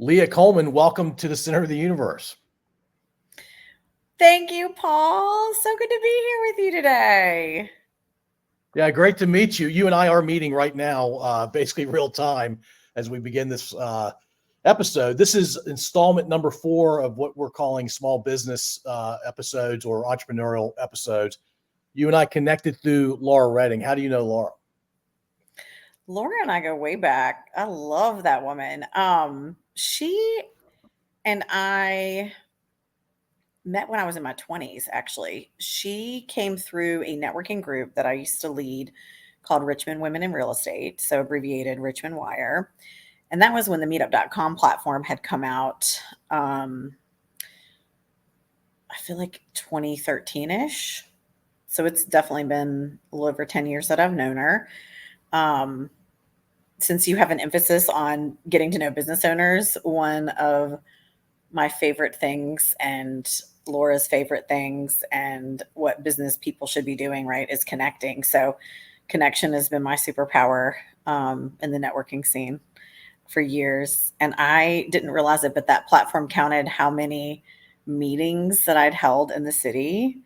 Leah Coleman, welcome to the center of the universe. Thank you, Paul. So good to be here with you today. Yeah, great to meet you. You and I are meeting right now, basically real time as we begin this episode. This is installment number 4 of what we're calling small business episodes or entrepreneurial episodes. You and I connected through Laura Redding. How do you know Laura? Laura and I go way back. I love that woman. She and I met when I was in my 20s, actually. She came through a networking group that I used to lead called Richmond Women in Real Estate, so abbreviated Richmond Wire. And that was when the meetup.com platform had come out. I feel like 2013-ish. So it's definitely been a little over 10 years that I've known her. Since you have an emphasis on getting to know business owners, one of my favorite things and Laura's favorite things and what business people should be doing, right, is connecting. So connection has been my superpower in the networking scene for years. And I didn't realize it, but that platform counted how many meetings that I'd held in the city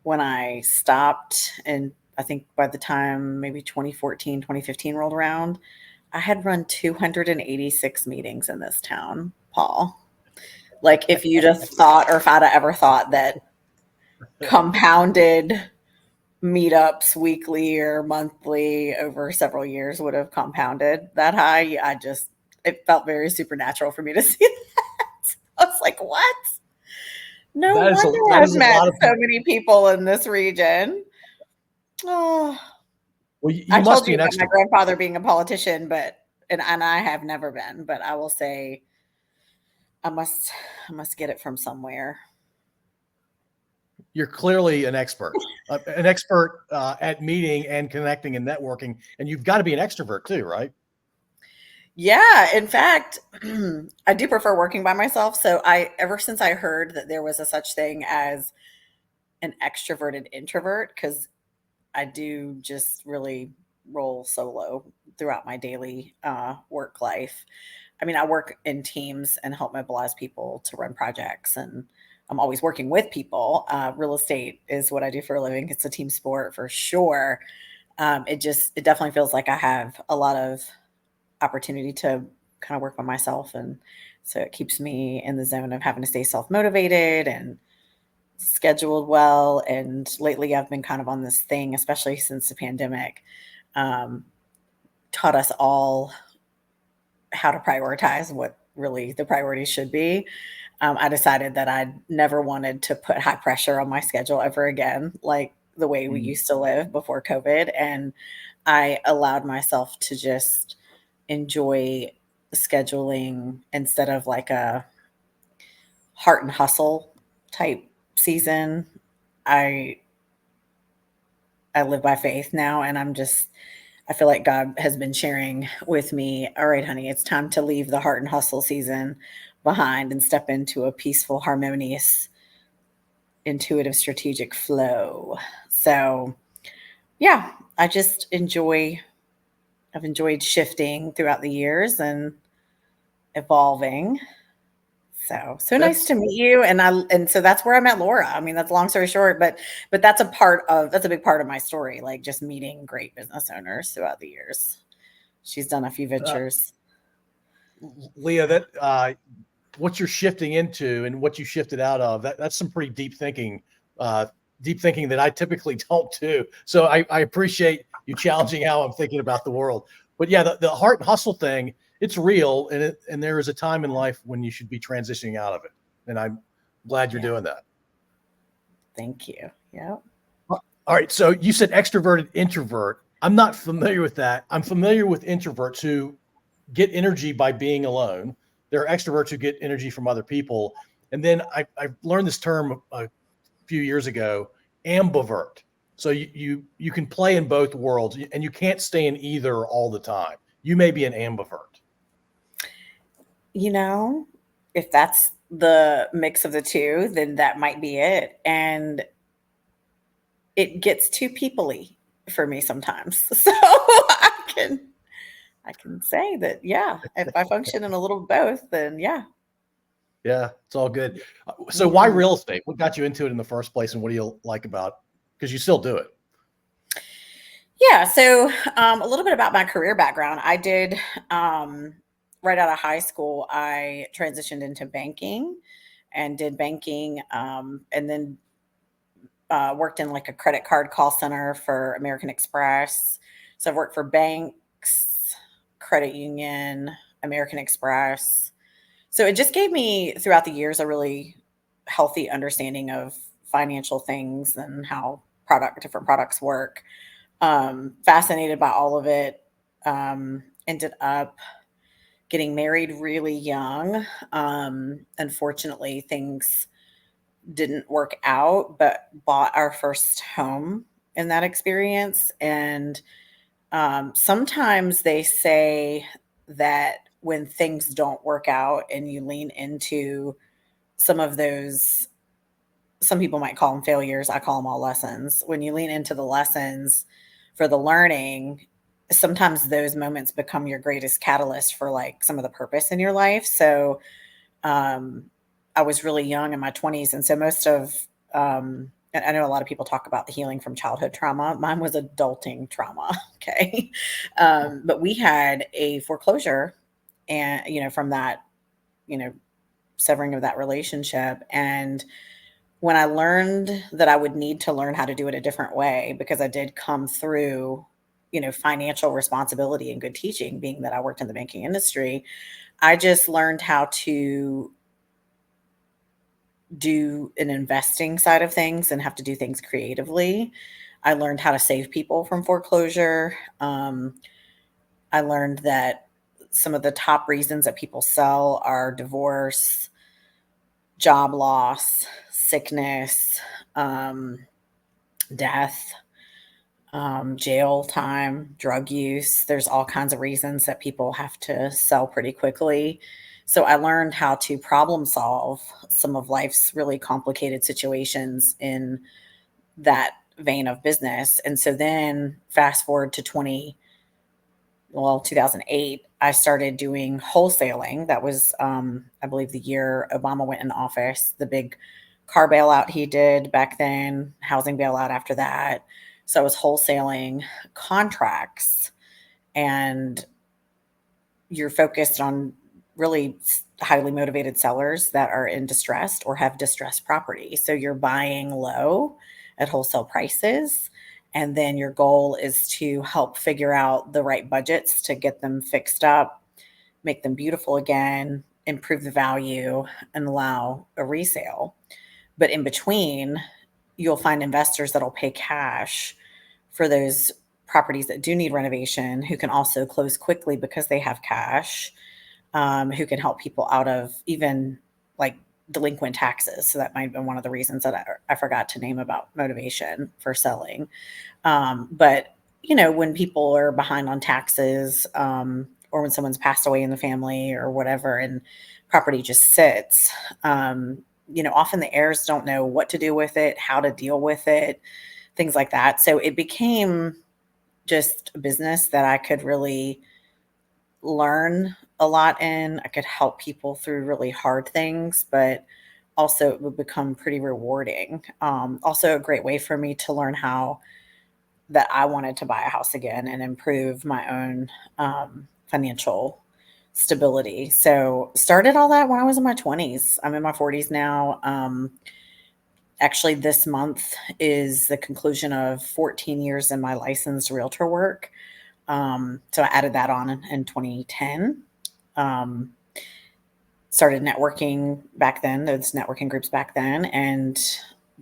when I stopped. And I think by the time maybe 2014, 2015 rolled around, I had run 286 meetings in this town, Paul. Like if you'd have thought, or if I'd have ever thought that compounded meetups weekly or monthly over several years would have compounded that high, it felt very supernatural for me to see that. I was like, what? No wonder I've met so many people in this region. Oh, well, you I must told be you an about extrovert. my grandfather being a politician, and I have never been, but I will say I must get it from somewhere. You're clearly an expert at meeting and connecting and networking, and you've got to be an extrovert too, right? Yeah, in fact, I do prefer working by myself. So ever since I heard that there was a such thing as an extroverted introvert, because I do just really roll solo throughout my daily work life. I mean, I work in teams and help mobilize people to run projects, and I'm always working with people. Real estate is what I do for a living. It's a team sport for sure. It definitely feels like I have a lot of opportunity to kind of work by myself, and so it keeps me in the zone of having to stay self-motivated and scheduled well. And lately I've been kind of on this thing, especially since the pandemic taught us all how to prioritize what really the priorities should be. I decided that I never wanted to put high pressure on my schedule ever again, like the way we used to live before COVID. And I allowed myself to just enjoy scheduling instead of like a heart and hustle type season. I I live by faith now, and I feel like God has been sharing with me, all right, honey, it's time to leave the heart and hustle season behind and step into a peaceful, harmonious, intuitive, strategic flow. So, yeah, I've enjoyed shifting throughout the years and evolving. So nice to meet you. And so that's where I met Laura. I mean, that's a long story short, but that's a big part of my story, like just meeting great business owners throughout the years. She's done a few ventures. Leah, that what you're shifting into and what you shifted out of, that's some pretty deep thinking that I typically don't do. So I appreciate you challenging how I'm thinking about the world. But yeah, the heart and hustle thing, it's real, and there is a time in life when you should be transitioning out of it. And I'm glad you're doing that. Thank you. Yeah. All right. So you said extroverted introvert. I'm not familiar with that. I'm familiar with introverts who get energy by being alone. There are extroverts who get energy from other people. And then I learned this term a few years ago, ambivert. So you can play in both worlds, and you can't stay in either all the time. You may be an ambivert. If that's the mix of the two, then that might be it. And it gets too peoply for me sometimes. So I I can say that, yeah, if I function in a little both, then yeah. Yeah, it's all good. So why Mhm. real estate? What got you into it in the first place, and what do you like about? Because you still do it. Yeah, so a little bit about my career background. I did right out of high school, I transitioned into banking and did banking, and then worked in like a credit card call center for American Express. So I've worked for banks, credit union, American Express. So it just gave me throughout the years a really healthy understanding of financial things and how different products work. Fascinated by all of it. Ended up getting married really young. Unfortunately, things didn't work out, but bought our first home in that experience. And sometimes they say that when things don't work out and you lean into some of those, some people might call them failures. I call them all lessons. When you lean into the lessons for the learning, sometimes those moments become your greatest catalyst for like some of the purpose in your life. So um, I was really young in my 20s. And so most of, and I know a lot of people talk about the healing from childhood trauma. Mine was adulting trauma. Okay. But we had a foreclosure and, from that, you know, severing of that relationship. And when I learned that I would need to learn how to do it a different way, because I did come through, financial responsibility and good teaching, being that I worked in the banking industry, I just learned how to do an investing side of things and have to do things creatively. I learned how to save people from foreclosure. I learned that some of the top reasons that people sell are divorce, job loss, sickness, death, jail time, drug use. There's all kinds of reasons that people have to sell pretty quickly. So I learned how to problem solve some of life's really complicated situations in that vein of business. And so then fast forward to 2008, I started doing wholesaling. That was, I believe, the year Obama went in office, the big car bailout he did back then, housing bailout after that. So I was wholesaling contracts, and you're focused on really highly motivated sellers that are in distressed or have distressed property. So you're buying low at wholesale prices. And then your goal is to help figure out the right budgets to get them fixed up, make them beautiful again, improve the value, and allow a resale. But in between, you'll find investors that'll pay cash for those properties that do need renovation, who can also close quickly because they have cash, who can help people out of even like delinquent taxes. So that might have been one of the reasons that I forgot to name about motivation for selling. But when people are behind on taxes, or when someone's passed away in the family or whatever, and property just sits, often the heirs don't know what to do with it, how to deal with it, things like that. So it became just a business that I could really learn a lot in. I could help people through really hard things, but also it would become pretty rewarding. Also a great way for me to learn how that I wanted to buy a house again and improve my own financial stability. So started all that when I was in my 20s. I'm in my 40s now. Actually, this month is the conclusion of 14 years in my licensed realtor work. So I added that on in 2010. Um, Started networking back then, those networking groups back then. And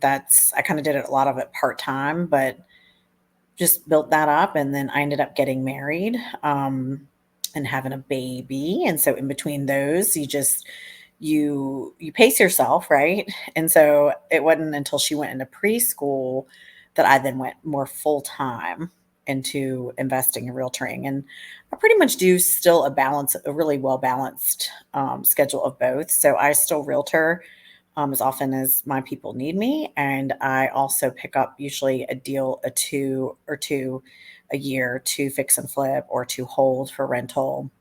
I kind of did a lot of it part time, but just built that up. And then I ended up getting married, and having a baby. And so in between those, you pace yourself, right? And so it wasn't until she went into preschool that I then went more full time into investing in realtoring. And I pretty much do still a really well balanced schedule of both. So I still realtor as often as my people need me. And I also pick up usually a deal, a two or two a year to fix and flip or to hold for rental.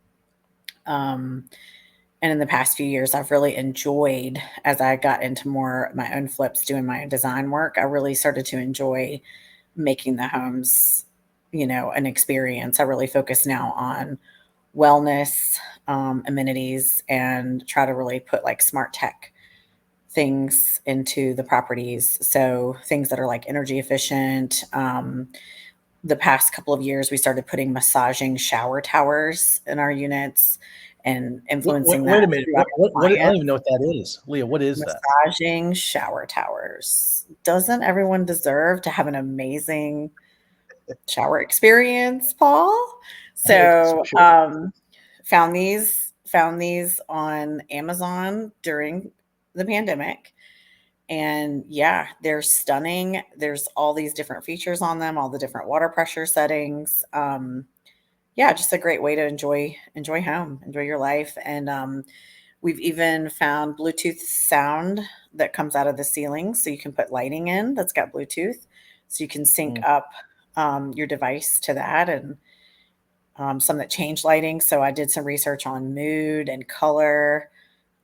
And in the past few years, I've really enjoyed, as I got into more my own flips, doing my own design work, I really started to enjoy making the homes, an experience. I really focus now on wellness, amenities, and try to really put like smart tech things into the properties. So things that are like energy efficient. The past couple of years, we started putting massaging shower towers in our units and influencing Wait that a minute. throughout our I don't clients. even know what that is. Leah, what is that? Massaging shower towers. Doesn't everyone deserve to have an amazing shower experience, Paul? So, Sure. found these on Amazon during the pandemic. And yeah, they're stunning. There's all these different features on them, all the different water pressure settings. Yeah, just a great way to enjoy home, enjoy your life. And we've even found Bluetooth sound that comes out of the ceiling, so you can put lighting in that's got Bluetooth, so you can sync up your device to that, and some that change lighting. So I did some research on mood and color.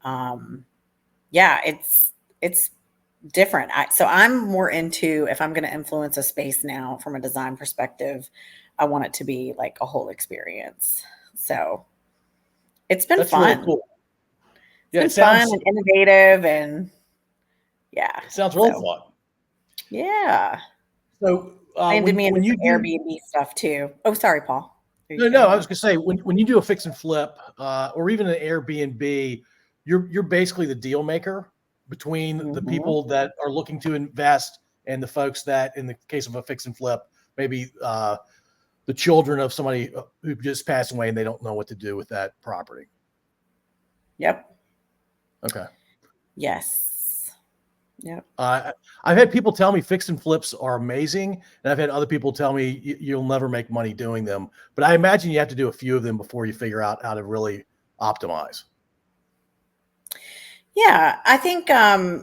Yeah, it's different. So I'm more into, if I'm going to influence a space now from a design perspective, I want it to be like a whole experience. So it's been That's really fun. cool. It's been fun and innovative, and yeah. It sounds really So fun. yeah. So I did me into when you some do Airbnb stuff too. Oh, sorry, Paul. no, I was gonna say when you do a fix and flip or even an Airbnb, you're basically the deal maker between the people that are looking to invest and the folks that, in the case of a fix and flip, maybe the children of somebody who just passed away and they don't know what to do with that property. Yep. Okay. Yes. Yep. I've had people tell me fix and flips are amazing, and I've had other people tell me you'll never make money doing them. But I imagine you have to do a few of them before you figure out how to really optimize. Yeah, I think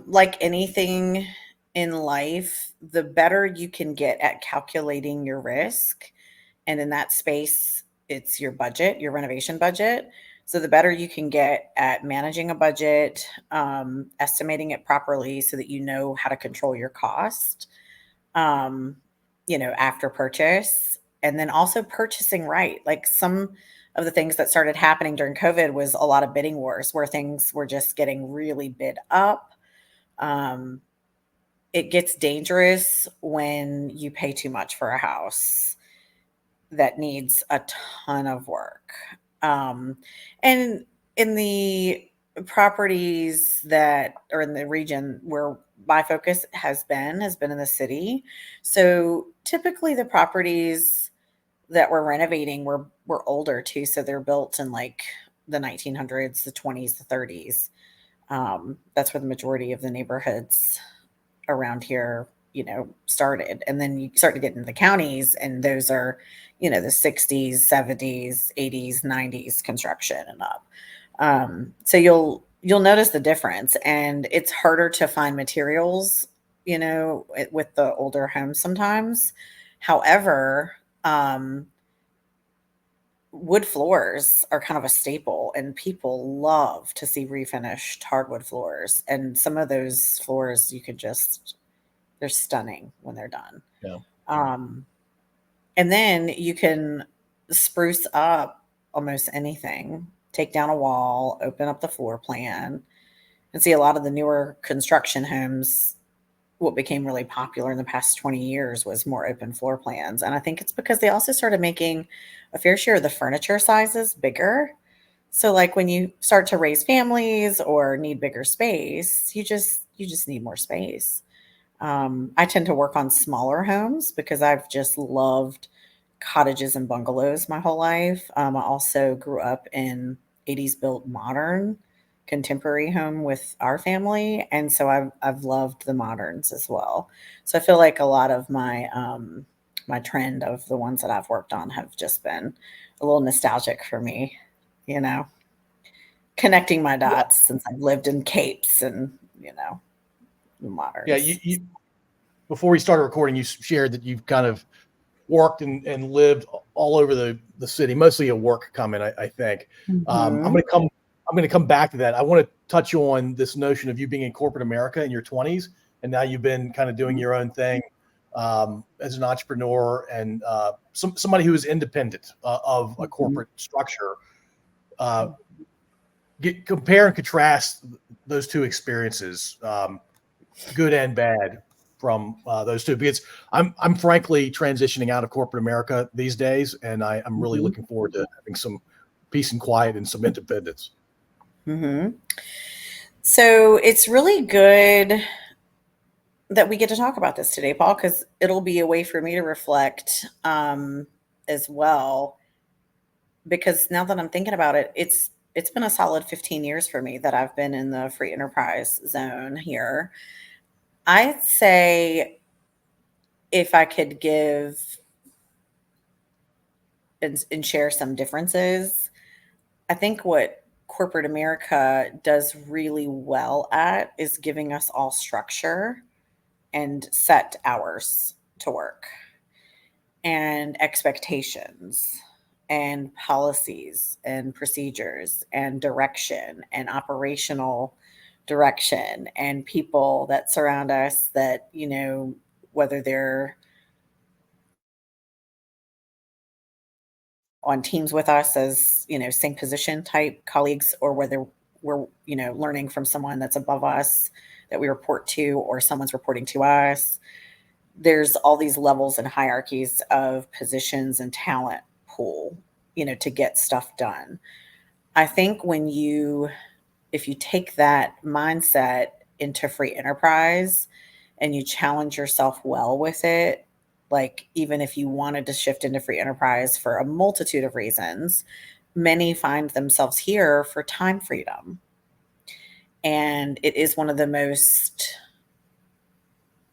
like anything in life, the better you can get at calculating your risk, and in that space, it's your budget, your renovation budget. So the better you can get at managing a budget, estimating it properly so that you know how to control your cost, um, after purchase, and then also purchasing right. Like some of the things that started happening during COVID was a lot of bidding wars where things were just getting really bid up. Um, it gets dangerous when you pay too much for a house that needs a ton of work. And in the properties that are in the region where my focus has been in the city. So typically the properties that we're renovating were older too. So they're built in like the 1900s, the 20s, the 30s. That's where the majority of the neighborhoods around here, started. And then you start to get into the counties, and those are, the 60s, 70s, 80s, 90s construction and up. So you'll notice the difference, and it's harder to find materials, with the older homes sometimes. However, wood floors are kind of a staple, and people love to see refinished hardwood floors. And some of those floors they're stunning when they're done. Yeah. And then you can spruce up almost anything, take down a wall, open up the floor plan, and see a lot of the newer construction homes. What became really popular in the past 20 years was more open floor plans. And I think it's because they also started making a fair share of the furniture sizes bigger. So like when you start to raise families or need bigger space, you just need more space. I tend to work on smaller homes because I've just loved cottages and bungalows my whole life. I also grew up in 80s built modern contemporary home with our family, and so I've loved the moderns as well. So I feel like a lot of my trend of the ones that I've worked on have just been a little nostalgic for me, connecting my Yeah. dots since I've lived in capes and the moderns. Yeah. You before we started recording, you shared that you've kind of worked and lived all over the city, mostly a work comment, I think. I'm Mm-hmm. going to come back to that. I want to touch on this notion of you being in corporate America in your 20s, and now you've been kind of doing your own thing as an entrepreneur and somebody who is independent of a corporate structure. Compare and contrast those two experiences, good and bad, from those two, because I'm frankly transitioning out of corporate America these days, and I'm really looking forward to having some peace and quiet and some independence. Mm-hmm. So it's really good that we get to talk about this today, Paul, because it'll be a way for me to reflect as well. Because now that I'm thinking about it, it's been a solid 15 years for me that I've been in the free enterprise zone here. I'd say if I could give and share some differences, I think what corporate America does really well at is giving us all structure and set hours to work and expectations and policies and procedures and direction and operational direction and people that surround us that, whether they're on teams with us as, same position type colleagues, or whether we're, learning from someone that's above us that we report to, or someone's reporting to us. There's all these levels and hierarchies of positions and talent pool, to get stuff done. I think if you take that mindset into free enterprise and you challenge yourself well with it, like even if you wanted to shift into free enterprise for a multitude of reasons, many find themselves here for time freedom. And it is one of the most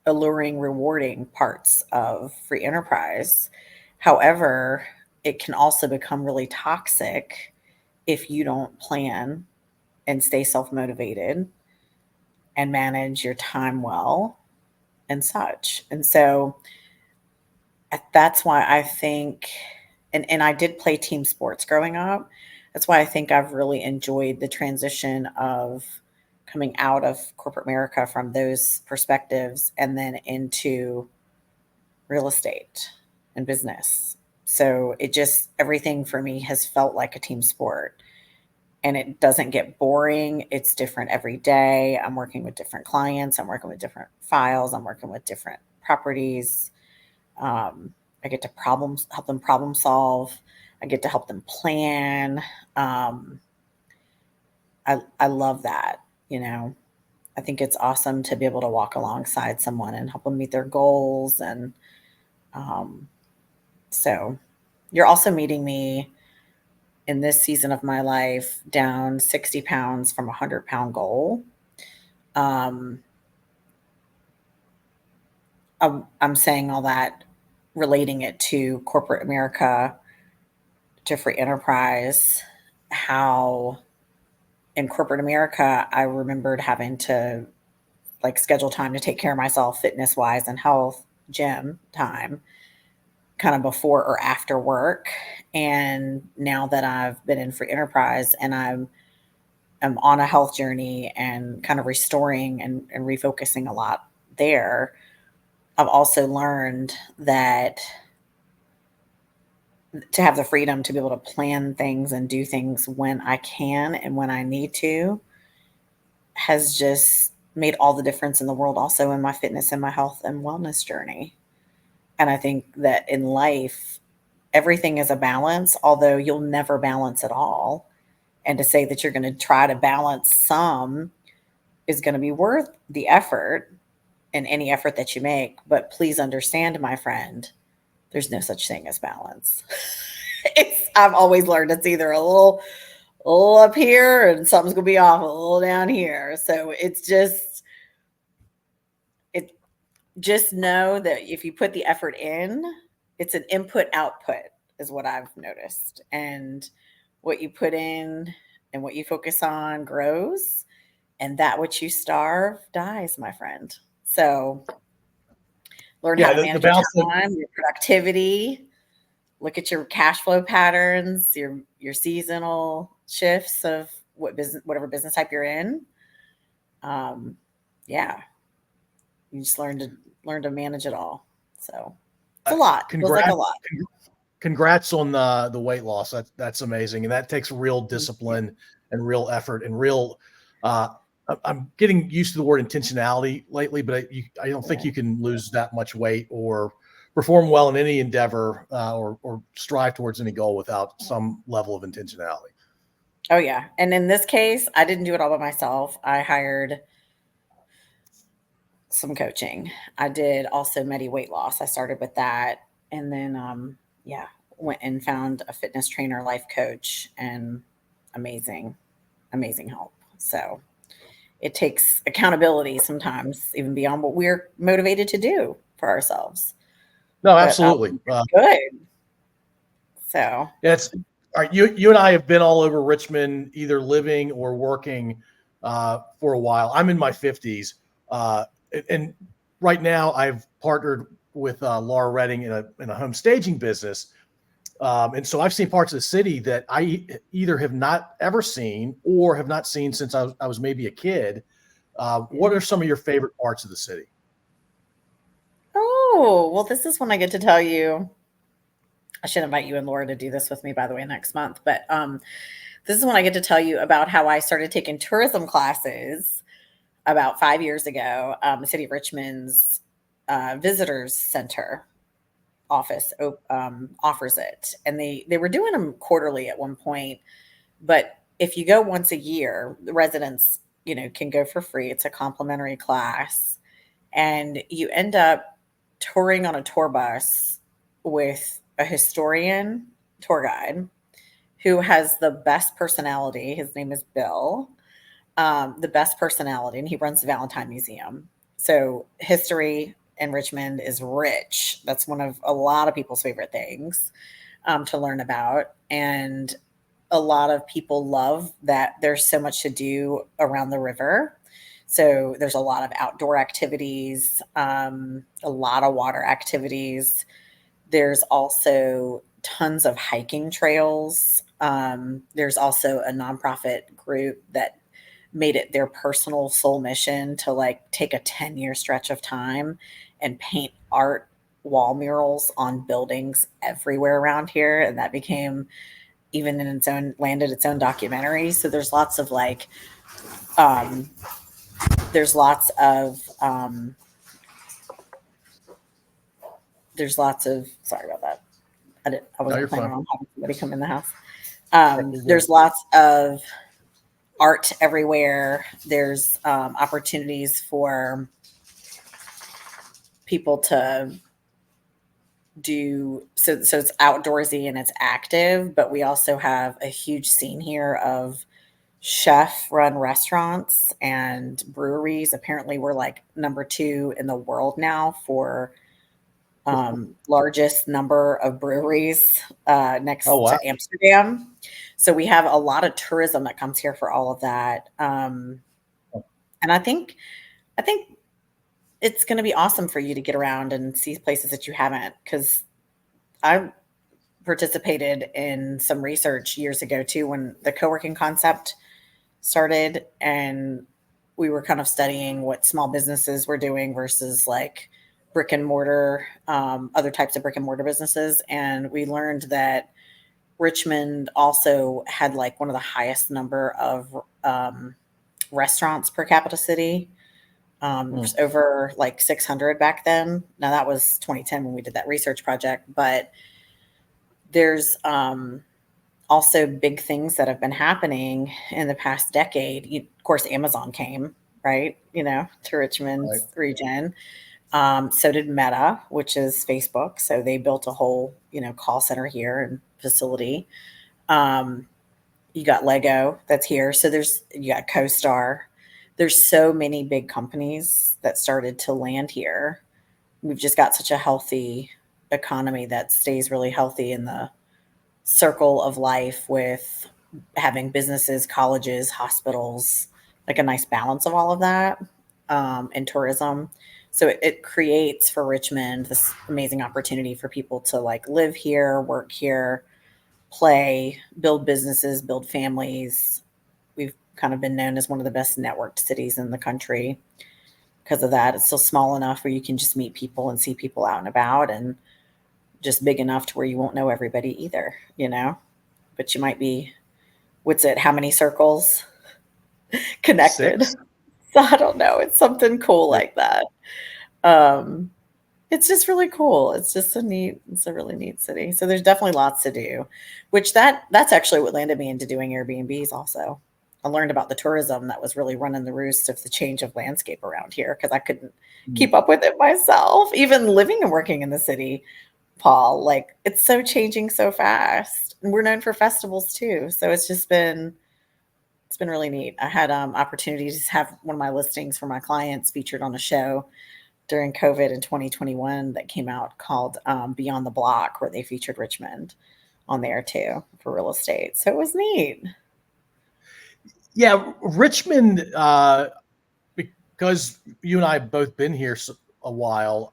alluring, rewarding parts of free enterprise. However, it can also become really toxic if you don't plan and stay self motivated and manage your time well and such. And so that's why I think, and I did play team sports growing up. That's why I think I've really enjoyed the transition of coming out of corporate America from those perspectives and then into real estate and business. So everything for me has felt like a team sport, and it doesn't get boring. It's different every day. I'm working with different clients. I'm working with different files. I'm working with different properties. I get to help them problem solve. I get to help them plan. I love that. I think it's awesome to be able to walk alongside someone and help them meet their goals. And so you're also meeting me in this season of my life down 60 pounds from a 100-pound goal. I'm saying all that, relating it to corporate America, to free enterprise, how in corporate America, I remembered having to schedule time to take care of myself fitness wise and health, gym time, kind of before or after work. And now that I've been in free enterprise and I'm on a health journey and kind of restoring and refocusing a lot there, I've also learned that to have the freedom to be able to plan things and do things when I can and when I need to has just made all the difference in the world, also in my fitness and my health and wellness journey. And I think that in life, everything is a balance, although you'll never balance it all. And to say that you're going to try to balance some is going to be worth the effort and any effort that you make. But please understand, my friend, there's no such thing as balance. I've always learned it's either a little up here and something's going to be off a little down here. So just know that if you put the effort in, it's an input output is what I've noticed. And what you put in and what you focus on grows, and that which you starve dies, my friend. So Learn how to The manage your balance. time, your productivity, look at your cash flow patterns, your seasonal shifts of whatever business type you're in. Yeah, you just learn to manage it all. So it's a lot. Feels like a Congrats. lot. Congrats on the weight loss. That's amazing, and that takes real discipline and real effort and real. I'm getting used to the word intentionality lately, but I don't think you can lose that much weight or perform well in any endeavor or strive towards any goal without some level of intentionality. Oh yeah, and in this case, I didn't do it all by myself. I hired some coaching. I did also Medi weight loss. I started with that, and then went and found a fitness trainer, life coach, and amazing help. So it takes accountability sometimes, even beyond what we're motivated to do for ourselves. No, But absolutely. good. So It's all right. You and I have been all over Richmond, either living or working for a while. I'm in my 50s, and right now I've partnered with Laura Redding in a home staging business. And so I've seen parts of the city that I either have not ever seen or have not seen since I was maybe a kid. What are some of your favorite parts of the city? oh well, this is when I get to tell you. I should invite you and Laura to do this with me, by the way, next month. But this is when I get to tell you about how I started taking tourism classes about 5 years ago. The city of Richmond's visitors center office offers it, and they were doing them quarterly at one point. But if you go once a year, the residents can go for free. It's a complimentary class, and you end up touring on a tour bus with a historian tour guide who has the best personality. His name is Bill, the best personality, and he runs the Valentine Museum. So history in Richmond is rich. That's one of a lot of people's favorite things to learn about. And a lot of people love that there's so much to do around the river. So there's a lot of outdoor activities, a lot of water activities. There's also tons of hiking trails. There's also a nonprofit group that made it their personal soul mission to like take a 10-year stretch of time and paint art wall murals on buildings everywhere around here. And that became even in its own landed its own documentary. So um, there's lots of sorry about that. I No, you're wasn't planning fine. on having somebody come in the house. You're good. There's lots of art everywhere. There's opportunities for people to do so it's outdoorsy and it's active, but we also have a huge scene here of chef run restaurants and breweries. Apparently we're like number 2 in the world now for largest number of breweries Oh, next wow. to Amsterdam. So we have a lot of tourism that comes here for all of that. And I think it's going to be awesome for you to get around and see places that you haven't, because I participated in some research years ago too when the co-working concept started, and we were kind of studying what small businesses were doing versus like brick and mortar, other types of brick and mortar businesses. And we learned that Richmond also had like one of the highest number of restaurants per capita city. There's over like 600 back then. Now that was 2010 when we did that research project, but there's also big things that have been happening in the past decade. Of course, Amazon came, right? To Richmond's Right. region. So did Meta, which is Facebook. So they built a whole, call center here and facility. You got Lego that's here. So you got CoStar. There's so many big companies that started to land here. We've just got such a healthy economy that stays really healthy in the circle of life with having businesses, colleges, hospitals, like a nice balance of all of that, and tourism. So it creates for Richmond this amazing opportunity for people to like live here, work here, play, build businesses, build families. We've kind of been known as one of the best networked cities in the country because of that. It's still small enough where you can just meet people and see people out and about, and just big enough to where you won't know everybody either, you know? But you might be, what's it, how many circles connected? 6. So I don't know. It's something cool Yeah. like that. Um, it's just really cool. It's a really neat city. So there's definitely lots to do, which that's actually what landed me into doing Airbnbs also. I learned about the tourism that was really running the roost of the change of landscape around here because I couldn't Mm. keep up with it myself. Even living and working in the city, Paul, like it's so changing so fast. And we're known for festivals too. So it's been really neat. I had opportunities to have one of my listings for my clients featured on a show during COVID in 2021 that came out called Beyond the Block, where they featured Richmond on there too for real estate. So it was neat. Yeah, Richmond, because you and I have both been here a while,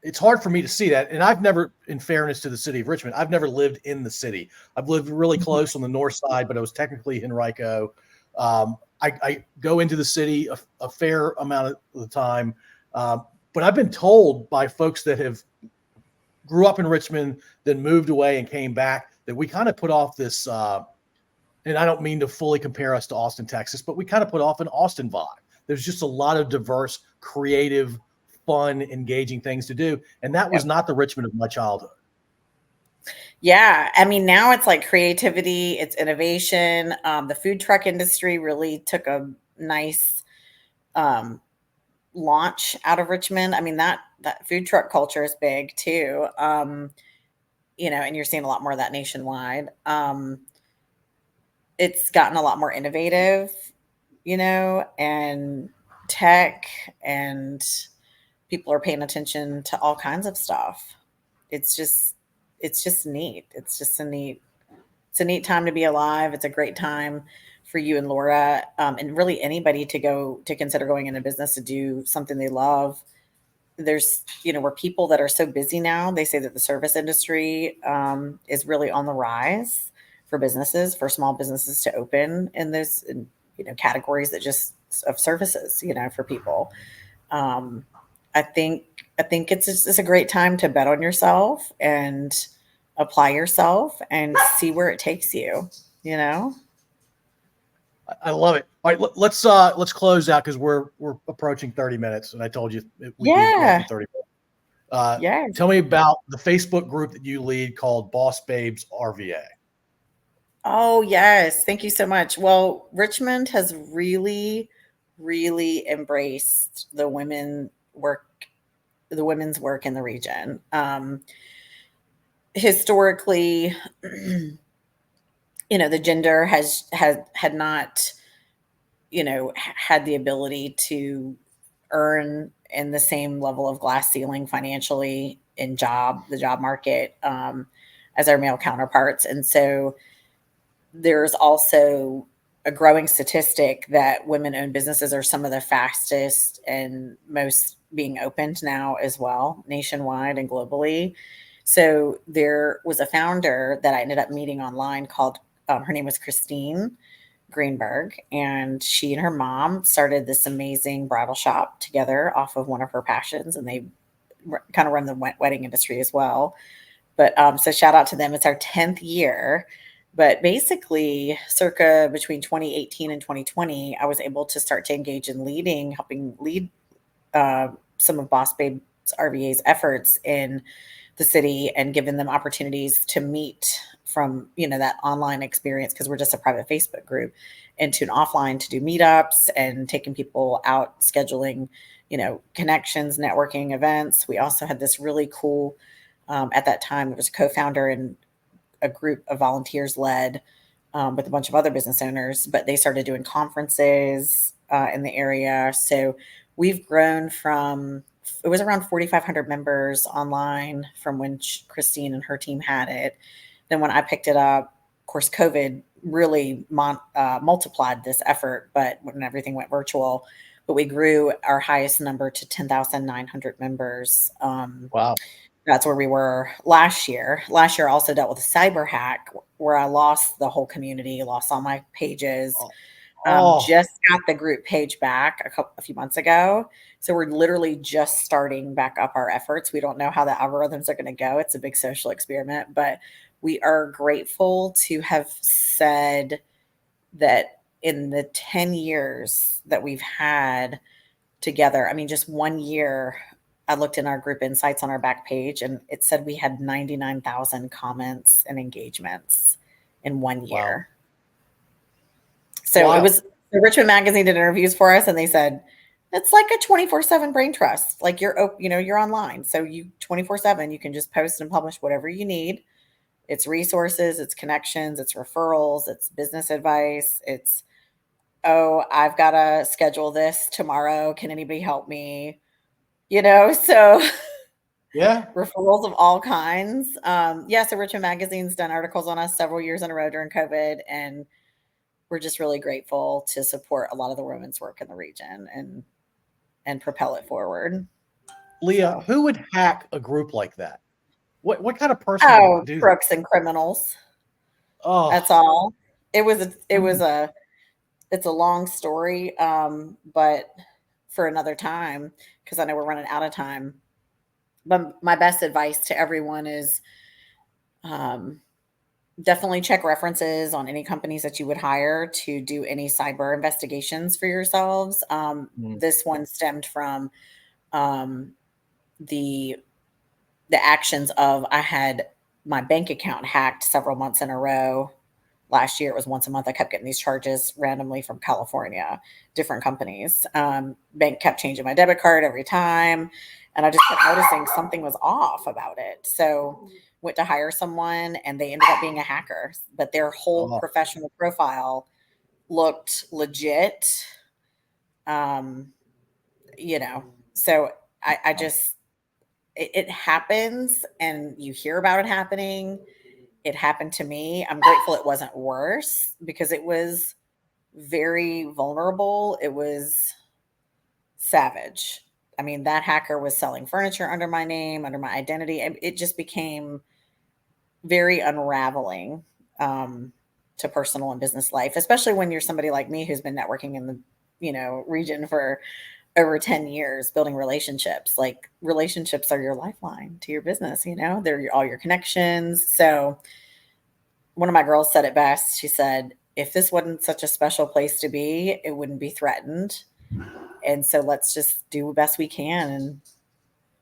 it's hard for me to see that. And I've never, in fairness to the city of Richmond, I've never lived in the city. I've lived really Mhm. close on the north side, but I was technically Henrico. I go into the city a fair amount of the time, but I've been told by folks that have grew up in Richmond, then moved away and came back that we kind of put off this. And I don't mean to fully compare us to Austin, Texas, but we kind of put off an Austin vibe. There's just a lot of diverse, creative, fun, engaging things to do. And that was Yep. not the Richmond of my childhood. Yeah, I mean, now it's like creativity, it's innovation. The food truck industry really took a nice um, launch out of Richmond. I mean, that food truck culture is big too. And you're seeing a lot more of that nationwide. It's gotten a lot more innovative, and tech, and people are paying attention to all kinds of stuff. It's just it's just neat. It's a neat time to be alive. It's a great time for you and Laura, and really anybody to consider going into business to do something they love. There's, we're people that are so busy now. They say that the service industry is really on the rise for businesses, for small businesses to open in those, categories that just of services, for people. Um, I think it's a great time to bet on yourself and apply yourself and see where it takes you. You know? I love it. All right, let's close out because we're approaching 30 minutes, and I told you we'd be going for Yeah. 30 minutes. Uh, Yeah. Tell me about the Facebook group that you lead called Boss Babes RVA. Oh, yes. Thank you so much. Well, Richmond has really, really embraced the women's work in the region. Historically, the gender had not, had the ability to earn in the same level of glass ceiling financially in the job market, as our male counterparts. And so there's also a growing statistic that women-owned businesses are some of the fastest and most being opened now as well, nationwide and globally. So there was a founder that I ended up meeting online called, her name was Christine Greenberg, and she and her mom started this amazing bridal shop together off of one of her passions, and they kind of run the wedding industry as well. But so shout out to them. It's our 10th year. But basically, circa between 2018 and 2020, I was able to start to engage in helping lead some of Boss Babes RVA's efforts in the city and giving them opportunities to meet from, that online experience, because we're just a private Facebook group, into an offline to do meetups and taking people out, scheduling, connections, networking events. We also had this really cool, at that time, it was a co-founder and a group of volunteers led, with a bunch of other business owners, but they started doing conferences in the area. So we've grown from, it was around 4,500 members online from when Christine and her team had it. Then when I picked it up, of course, COVID really multiplied this effort, but when everything went virtual, but we grew our highest number to 10,900 members. Wow. That's where we were last year. Last year I also dealt with a cyber hack where I lost the whole community, lost all my pages. Oh, Just got the group page back a few months ago. So we're literally just starting back up our efforts. We don't know how the algorithms are going to go. It's a big social experiment, but we are grateful to have said that in the 10 years that we've had together, I mean, just 1 year, I looked in our group insights on our back page and it said we had 99,000 comments and engagements in 1 wow. year. So it was Richmond Magazine did interviews for us and they said, it's like a 24/7 brain trust. Like you're online. So you 24/7, you can just post and publish whatever you need. It's resources, it's connections, it's referrals, it's business advice. It's, oh, I've got to schedule this tomorrow. Can anybody help me? So Yeah. referrals of all kinds. So Richmond Magazine's done articles on us several years in a row during COVID, and we're just really grateful to support a lot of the women's work in the region and propel it forward. Leah, So. who would hack a group like that? What kind of person would do that? Crooks and criminals. Oh, That's all. It's a long story, but for another time, because I know we're running out of time. But my best advice to everyone is definitely check references on any companies that you would hire to do any cyber investigations for yourselves. This one stemmed from the actions of I had my bank account hacked several months in a row. Last year, it was once a month. I kept getting these charges randomly from California, different companies. Bank kept changing my debit card every time. And I just kept noticing something was off about it. So went to hire someone and they ended up being a hacker, but their whole professional profile looked legit. So I just, it happens and you hear about it happening. It happened to me. I'm grateful it wasn't worse because it was very vulnerable. It was savage. I mean, that hacker was selling furniture under my name, under my identity. It just became very unraveling to personal and business life, especially when you're somebody like me who's been networking in the region for over 10 years, building relationships. Like relationships are your lifeline to your business, they're all your connections. So one of my girls said it best. She said, if this wasn't such a special place to be, it wouldn't be threatened. And so let's just do the best we can and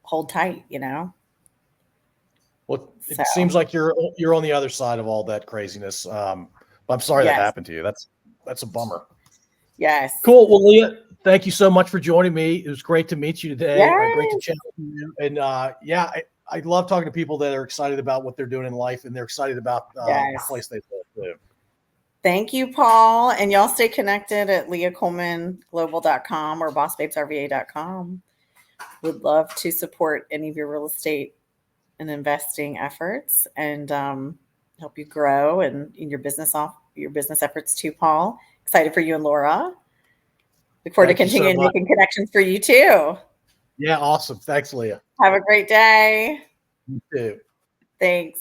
hold tight, Well, it seems like you're on the other side of all that craziness. I'm sorry that happened to you. That's a bummer. Yes. Cool. Well, Leah, thank you so much for joining me. It was great to meet you today. Yes. Great to chat with you. And I love talking to people that are excited about what they're doing in life and they're excited about the place they live too. Thank you, Paul. And y'all stay connected at leahcolemanglobal.com or bossbabesrva.com. Would love to support any of your real estate and investing efforts and help you grow and in your business efforts too, Paul. Excited for you and Laura. Look forward to continuing making connections for you too. Yeah, awesome. Thanks, Leah. Have a great day. You too. Thanks.